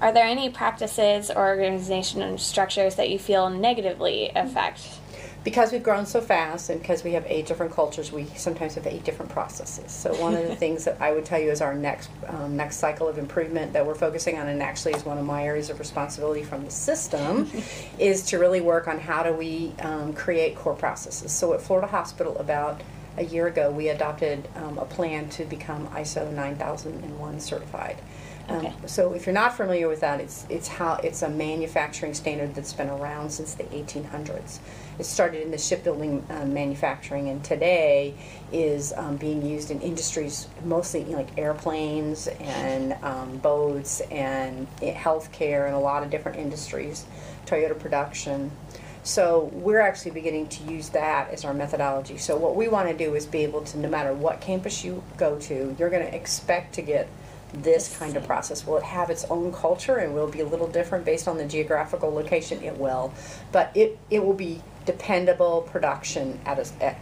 Are there any practices or organizational structures that you feel negatively affect? Because we've grown so fast and because we have 8 different cultures, we sometimes have 8 different processes. So one of the things that I would tell you is our next cycle of improvement that we're focusing on, and actually is one of my areas of responsibility from the system, is to really work on how do we create core processes. So at Florida Hospital, about a year ago, we adopted a plan to become ISO 9001 certified. So if you're not familiar with that, it's a manufacturing standard that's been around since the 1800s. It started in the shipbuilding manufacturing, and today is being used in industries mostly like airplanes and boats and healthcare and a lot of different industries, Toyota production. So we're actually beginning to use that as our methodology. So what we want to do is be able to, no matter what campus you go to, you're going to expect to get this kind of process. Will it have its own culture and will be a little different based on the geographical location? It will. But it will be dependable production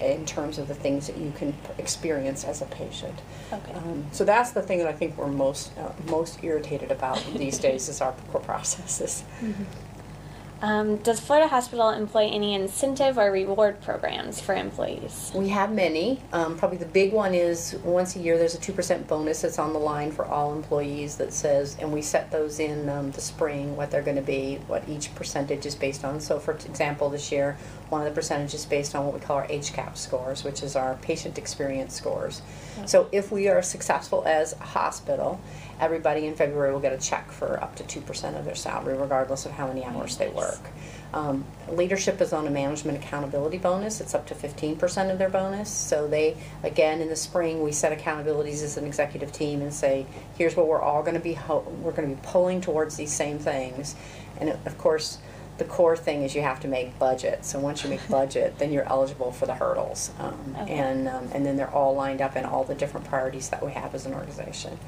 in terms of the things that you can experience as a patient. Okay. So that's the thing that I think we're most irritated about these days is our core processes. Mm-hmm. Does Florida Hospital employ any incentive or reward programs for employees? We have many. Probably the big one is once a year there's a 2% bonus that's on the line for all employees that says, and we set those in the spring, what they're going to be, what each percentage is based on. So for example, this year, one of the percentages is based on what we call our HCAP scores, which is our patient experience scores. Okay. So if we are successful as a hospital, everybody in February will get a check for up to 2% of their salary, regardless of how many hours they work. Leadership is on a management accountability bonus. It's up to 15% of their bonus. So they, again, in the spring, we set accountabilities as an executive team and say, here's what we're all going to be, we're going to be pulling towards these same things. And of course, the core thing is you have to make budget. So once you make budget, then you're eligible for the hurdles. Okay. And then they're all lined up in all the different priorities that we have as an organization.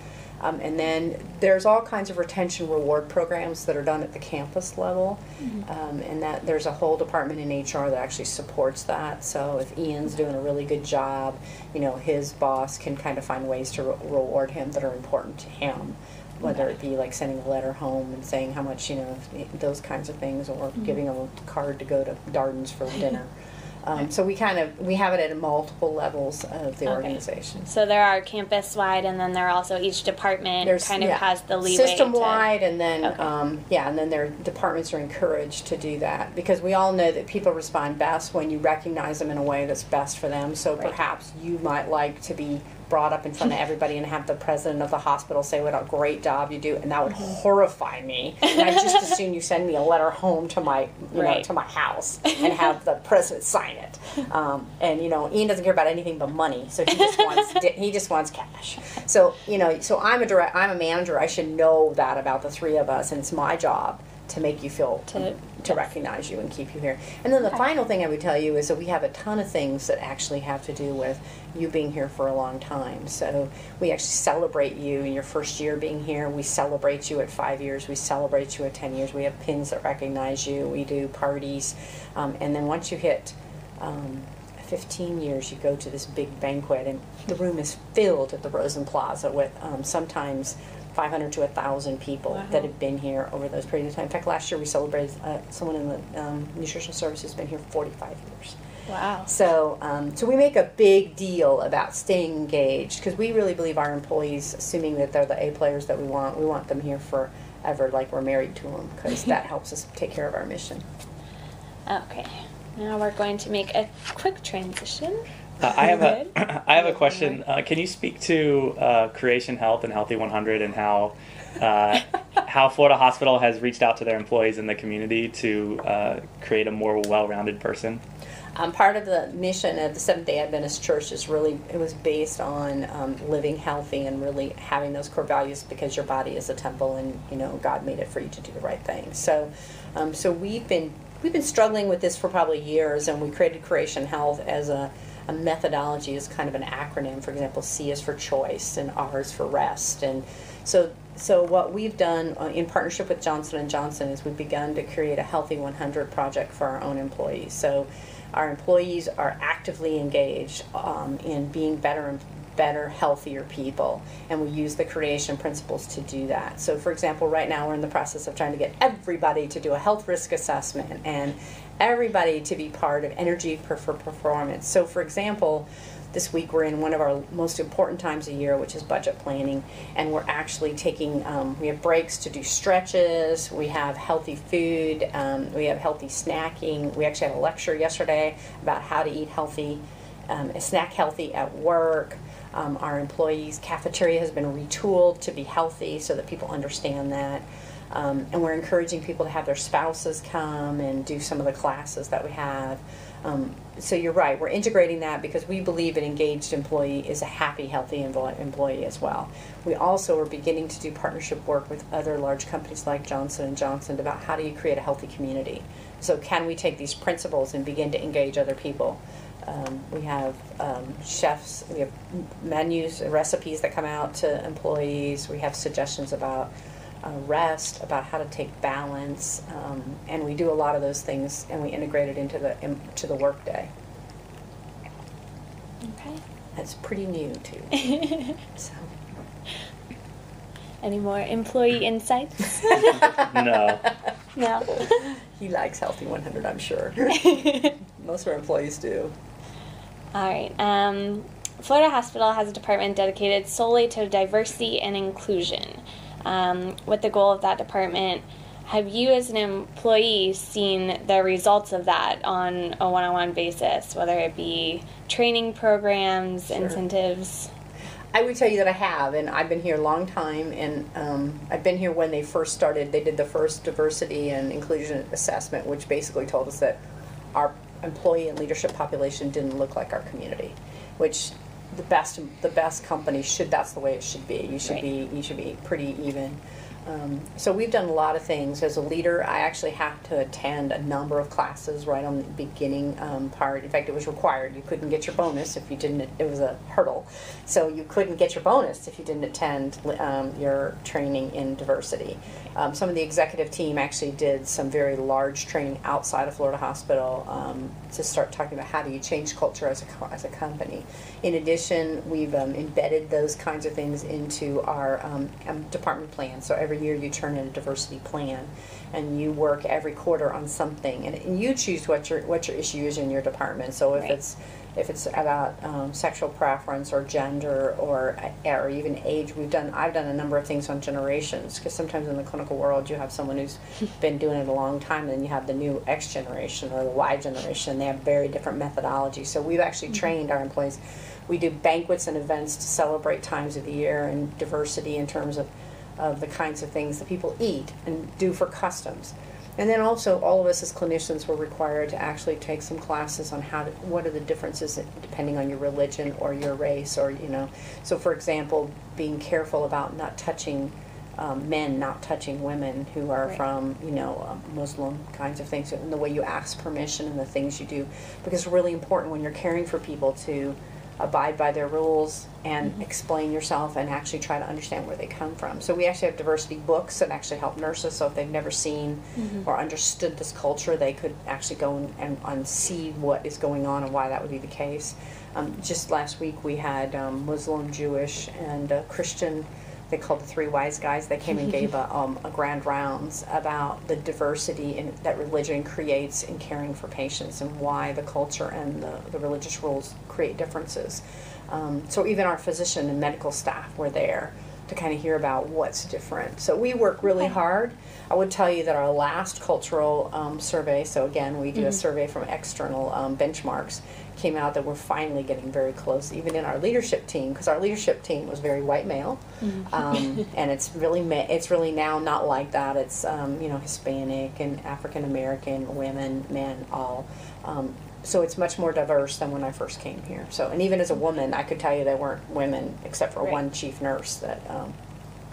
And then there's all kinds of retention reward programs that are done at the campus level, and that there's a whole department in HR that actually supports that. So if Ian's doing a really good job, his boss can kind of find ways to reward him that are important to him, whether it be like sending a letter home and saying how much, those kinds of things, or giving him a card to go to Darden's for dinner. So we have it at multiple levels of the organization. So there are campus-wide, and then there are also each department has the leeway. System-wide, and then and then their departments are encouraged to do that, because we all know that people respond best when you recognize them in a way that's best for them. So perhaps you might like to be brought up in front of everybody and have the president of the hospital say what a great job you do, and that would horrify me. And I just as soon you send me a letter home to my to my house and have the president sign it. And Ian doesn't care about anything but money, so he just wants cash. So so I'm a manager. I should know that about the three of us, and it's my job to make you feel to recognize you and keep you here. And then the final thing I would tell you is that we have a ton of things that actually have to do with you being here for a long time. So we actually celebrate you in your first year being here. We celebrate you at 5 years. We celebrate you at 10 years. We have pins that recognize you. We do parties. And then once you hit 15 years, you go to this big banquet, and the room is filled at the Rosen Plaza with sometimes 500 to 1,000 people that have been here over those periods of time. In fact, last year we celebrated someone in the nutritional service who's been here 45 years. Wow. So so we make a big deal about staying engaged, because we really believe our employees, assuming that they're the A players that we want them here forever, like we're married to them, because that helps us take care of our mission. Okay. Now we're going to make a quick transition. I have a question. Can you speak to Creation Health and Healthy 100 and how Florida Hospital has reached out to their employees in the community to create a more well-rounded person? Part of the mission of the Seventh-day Adventist Church is it was based on living healthy and really having those core values, because your body is a temple, and God made it for you to do the right thing. So we've been struggling with this for probably years, and we created Creation Health as a methodology, is kind of an acronym. For example, C is for choice and R is for rest. And so what we've done in partnership with Johnson & Johnson is we've begun to create a Healthy 100 project for our own employees. So our employees are actively engaged in being better better, healthier people. And we use the creation principles to do that. So for example, right now we're in the process of trying to get everybody to do a health risk assessment and everybody to be part of energy for performance. So for example, this week we're in one of our most important times of year, which is budget planning, and we're actually taking, we have breaks to do stretches, we have healthy food, we have healthy snacking. We actually had a lecture yesterday about how to eat healthy, snack healthy at work. Our employees' cafeteria has been retooled to be healthy so that people understand that. And we're encouraging people to have their spouses come and do some of the classes that we have. So you're right, we're integrating that because we believe an engaged employee is a happy, healthy employee as well. We also are beginning to do partnership work with other large companies like Johnson & Johnson about how do you create a healthy community. So can we take these principles and begin to engage other people? We have chefs, we have menus, recipes that come out to employees. We have suggestions about rest, about how to take balance, and we do a lot of those things, and we integrate it into the workday. Okay. That's pretty new too. So. Any more employee insights? No. No. He likes Healthy 100, I'm sure. Most of our employees do. All right. Florida Hospital has a department dedicated solely to diversity and inclusion. With the goal of that department, have you as an employee seen the results of that on a one-on-one basis, whether it be training programs, Sure. incentives? I would tell you that I have, and I've been here a long time, and I've been here when they first started. They did the first diversity and inclusion assessment, which basically told us that our employee and leadership population didn't look like our community, which the best company that's the way it should be. You should be pretty even. So we've done a lot of things. As a leader, I actually have to attend a number of classes right on the beginning part. In fact, it was required. You couldn't get your bonus if you didn't. It was a hurdle. So you couldn't get your bonus if you didn't attend your training in diversity. Some of the executive team actually did some very large training outside of Florida Hospital to start talking about how do you change culture as a company. In addition, we've embedded those kinds of things into our department plan. So every year you turn in a diversity plan, and you work every quarter on something, and you choose what your issue is in your department. So if it's about sexual preference or gender or even age, I've done a number of things on generations, because sometimes in the clinical world you have someone who's been doing it a long time, and then you have the new X generation or the Y generation. They have very different methodology. So we've actually trained our employees. We do banquets and events to celebrate times of the year and diversity in terms of the kinds of things that people eat and do for customs. And then also, all of us as clinicians were required to actually take some classes on what are the differences depending on your religion or your race, or So, for example, being careful about not touching men, not touching women who are from Muslim kinds of things, and the way you ask permission and the things you do, because it's really important when you're caring for people to abide by their rules and explain yourself and actually try to understand where they come from. So we actually have diversity books that actually help nurses, so if they've never seen or understood this culture, they could actually go and see what is going on and why that would be the case. Just last week we had Muslim, Jewish, and Christian. They called the Three Wise Guys. They came and gave a grand rounds about the diversity that religion creates in caring for patients, and why the culture and the religious rules create differences. So even our physician and medical staff were there to kind of hear about what's different. So we work really hard. I would tell you that our last cultural survey, so again, we do a survey from external benchmarks, came out that we're finally getting very close, even in our leadership team, because our leadership team was very white male, and it's really now not like that. It's Hispanic and African American, women, men, all. So it's much more diverse than when I first came here. So, and even as a woman, I could tell you there weren't women except for one chief nurse that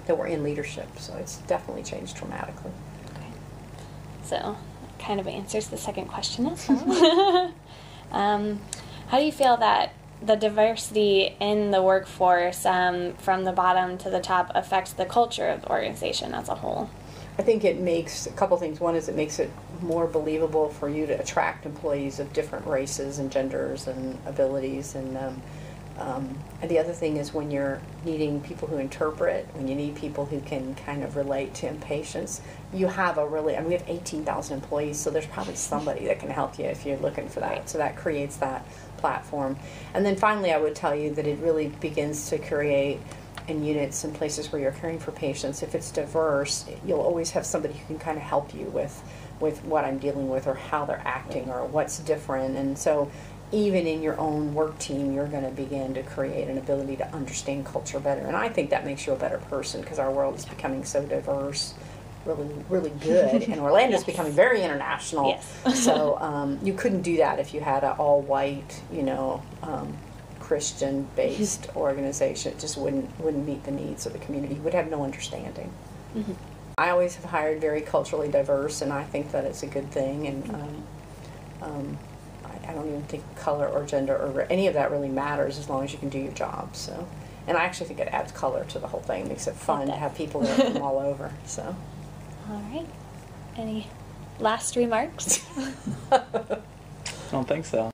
were in leadership. So it's definitely changed dramatically. Okay. So kind of answers the second question as well. How do you feel that the diversity in the workforce from the bottom to the top affects the culture of the organization as a whole? I think it makes a couple things. One is it makes it more believable for you to attract employees of different races and genders and abilities, and And the other thing is when you're needing people who interpret, when you need people who can kind of relate to impatients, you have a really, I mean, we have 18,000 employees, so there's probably somebody that can help you if you're looking for that. Right. So that creates that platform. And then finally, I would tell you that it really begins to create in units and places where you're caring for patients. If it's diverse, you'll always have somebody who can kind of help you with what I'm dealing with or how they're acting or what's different. And so even in your own work team, you're going to begin to create an ability to understand culture better. And I think that makes you a better person because our world is becoming so diverse, really, really good. And Orlando's Yes. becoming very international. Yes. So you couldn't do that if you had an all-white, Christian-based organization. It just wouldn't meet the needs of the community. You would have no understanding. Mm-hmm. I always have hired very culturally diverse, and I think that it's a good thing. And I don't even think color or gender or any of that really matters as long as you can do your job. So, and I actually think it adds color to the whole thing, makes it fun to have people that are from all over. So, All right. Any last remarks? I don't think so.